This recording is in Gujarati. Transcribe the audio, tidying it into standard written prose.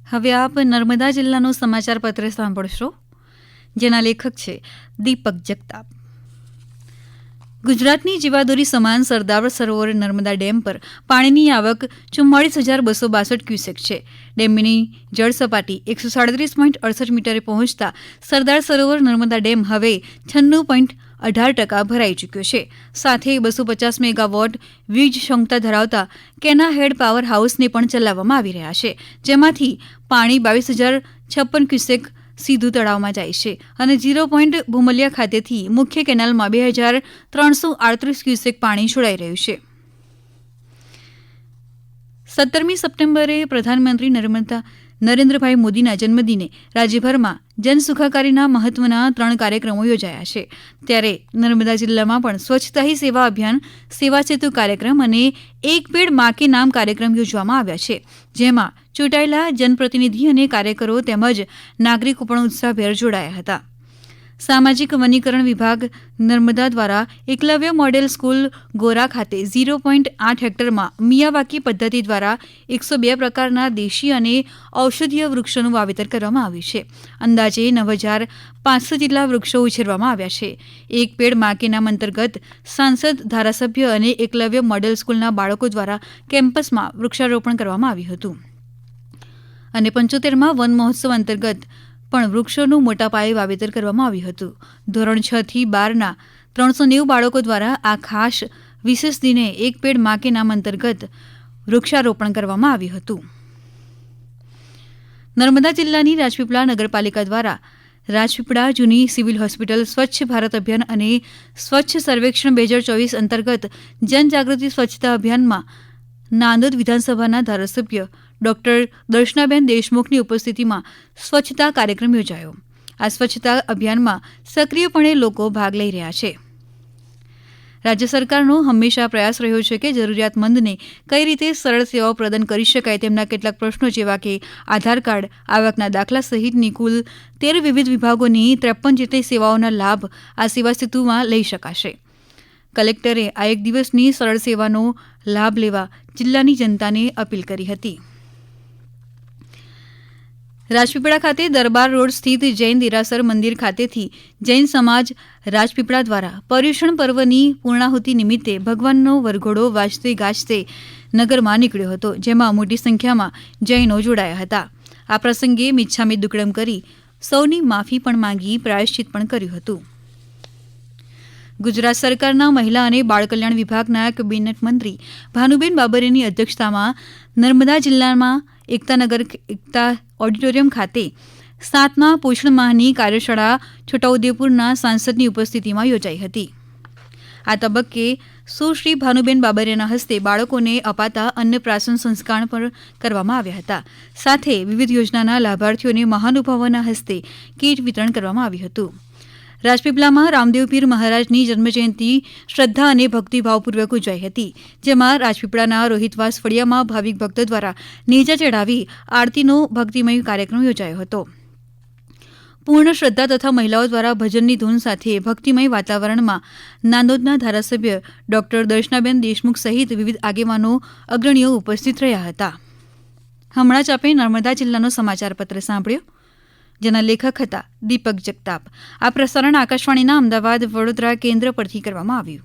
હવે આપ નર્મદા જિલ્લાનો સમાચાર પત્ર સાંભળશો, જેના લેખક છે દીપક જગતાપ. ગુજરાતની જીવાદોરી સમાન સરદાર સરોવર નર્મદા ડેમ પર પાણીની આવક 44,262 ક્યુસેક છે. ડેમની જળ સપાટી 137.68 મીટરે પહોંચતા સરદાર સરોવર નર્મદા ડેમ હવે 96.18% ભરાઈ ચૂક્યો છે. સાથે 250 મેગાવોટ વીજ ક્ષમતા ધરાવતા કેના હેડ પાવર હાઉસને પણ ચલાવવામાં આવી રહ્યા છે, જેમાંથી પાણી 22,056 ક્યુસેક સીધું તળાવમાં જાય છે અને 0 પોઈન્ટ ભૂમલિયા ખાતેથી મુખ્ય કેનાલમાં 2,338 ક્યુસેક પાણી છોડાઈ રહ્યું છે. 17મી સપ્ટેમ્બરે પ્રધાનમંત્રી નરેન્દ્રભાઈ મોદીના જન્મદિને રાજ્યભરમાં જનસુખાકારીના મહત્વના 3 કાર્યક્રમો યોજાયા છે. ત્યારે નર્મદા જિલ્લામાં પણ સ્વચ્છતા હી સેવા અભિયાન, સેવા સેતુ કાર્યક્રમ અને એક પેડ માં કે નામ કાર્યક્રમ યોજવામાં આવ્યા છે, જેમાં ચૂંટાયેલા જનપ્રતિનિધિ અને કાર્યકરો તેમજ નાગરિકો પણ ઉત્સાહભેર જોડાયા હતા. સામાજિક વનીકરણ વિભાગ નર્મદા દ્વારા એકલવ્ય મોડેલ સ્કૂલ ગોરા ખાતે 0.8 હેક્ટરમાં મિયાવાકી પદ્ધતિ દ્વારા 102 પ્રકારના દેશી અને ઔષધીય વૃક્ષોનું વાવેતર કરવામાં આવ્યું છે. અંદાજે 9,500 જેટલા વૃક્ષો ઉછેરવામાં આવ્યા છે. એક પેડ માં કે નામ અંતર્ગત સાંસદ, ધારાસભ્ય અને એકલવ્ય મોડેલ સ્કૂલના બાળકો દ્વારા કેમ્પસમાં વૃક્ષારોપણ કરવામાં આવ્યું હતું અને 75માં વન મહોત્સવ અંતર્ગત પણ વૃક્ષોનું મોટા પાયે વાવેતર કરવામાં આવ્યું હતું. ધોરણ 6 થી 12ના 390 બાળકો દ્વારા આ ખાસ વિશેષ દિને એક પેડ માં કે નામ અંતર્ગત વૃક્ષારોપણ કરવામાં આવ્યું હતું. નર્મદા જિલ્લાની રાજપીપળા નગરપાલિકા દ્વારા રાજપીપળા જૂની સિવિલ હોસ્પિટલ સ્વચ્છ ભારત અભિયાન અને સ્વચ્છ સર્વેક્ષણ 2024 અંતર્ગત જનજાગૃતિ સ્વચ્છતા અભિયાનમાં નાંદોદ વિધાનસભાના ધારાસભ્ય ડોક્ટર દર્શનાબેન દેશમુખની ઉપસ્થિતિમાં સ્વચ્છતા કાર્યક્રમ યોજાયો. આ સ્વચ્છતા અભિયાનમાં સક્રિયપણે લોકો ભાગ લઈ રહ્યા છે. રાજ્ય સરકારનો હંમેશા પ્રયાસ રહ્યો છે કે જરૂરિયાતમંદને કઈ રીતે સરળ સેવાઓ પ્રદાન કરી શકાય. તેમના કેટલાક પ્રશ્નો જેવા કે આધાર કાર્ડ, આવકના દાખલા સહિતની કુલ 13 વિવિધ વિભાગોની 53 જેટલી સેવાઓના લાભ આ સેવા સેતુમાં લઈ શકાશે. કલેક્ટરે આ એક દિવસની સરળ સેવાનો લાભ લેવા જિલ્લાની જનતાને અપીલ કરી હતી. રાજપીપળા ખાતે દરબાર રોડ સ્થિત જૈન દેરાસર મંદિર ખાતેથી જૈન સમાજ રાજપીપળા દ્વારા પર્યુષણ પર્વની પૂર્ણાહુતિ નિમિત્તે ભગવાનનો વરઘોડો વાજતે ગાજતે નગરમાં નીકળ્યો હતો, જેમાં મોટી સંખ્યામાં જૈનો જોડાયા હતા. આ પ્રસંગે મિચ્છામી દુક્કડમ કરી સૌની માફી પણ માંગી પ્રાયશ્ચિત પણ કર્યું હતું. ગુજરાત સરકારના મહિલા અને બાળ કલ્યાણ વિભાગના કેબિનેટ મંત્રી ભાનુબેન બાબરેની અધ્યક્ષતામાં નર્મદા જિલ્લામાં એકતા ઓડિટોરિયમ ખાતે 7મા પોષણ માહની કાર્યશાળા છોટાઉદેપુરના સાંસદની ઉપસ્થિતિમાં યોજાઈ હતી. આ તબક્કે સુશ્રી ભાનુબેન બાબરેના હસ્તે બાળકોને અપાતા અન્નપ્રાશન સંસ્કાર પણ કરવામાં આવ્યા હતા. સાથે વિવિધ યોજનાના લાભાર્થીઓને મહાનુભાવોના હસ્તે કીટ વિતરણ કરવામાં આવ્યું હતું. રાજપીપળામાં રામદેવપીર મહારાજની જન્મજયંતિ શ્રદ્ધા અને ભક્તિભાવપૂર્વક ઉજવાઈ હતી, જેમાં રાજપીપળાના રોહિતવાસ ફળિયામાં ભાવિક ભક્તો દ્વારા નેજા ચડાવી આરતીનો ભક્તિમય કાર્યક્રમ યોજાયો હતો. પૂર્ણ શ્રદ્ધા તથા મહિલાઓ દ્વારા ભજનની ધૂન સાથે ભક્તિમય વાતાવરણમાં નાંદોદના ધારાસભ્ય ડોક્ટર દર્શનાબેન દેશમુખ સહિત વિવિધ આગેવાનો અગ્રણીઓ ઉપસ્થિત રહ્યા હતા. હમણાં જ આપે નર્મદા જિલ્લાનો સમાચાર પત્ર સાંભળ્યો, જેના લેખક હતા દીપક જગતાપ. આ પ્રસારણ આકાશવાણીના અમદાવાદ વડોદરા કેન્દ્ર પરથી કરવામાં આવ્યું.